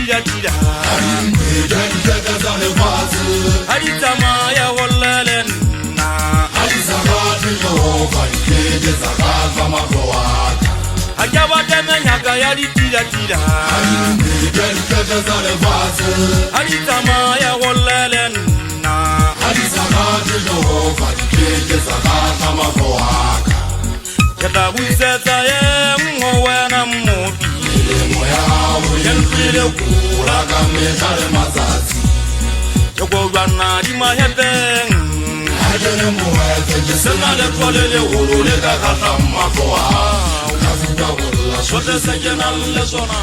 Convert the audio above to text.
Litilatila Alitamaya Wallen Ajawada Menyaka Litilatila Alitamaya Wallen Kata wizeta ye mwana mubi Yenfile kula kameshale mazazi Yoko wana di mahebe Sena le kole le ulu le kakata makoa Sote sejena le sona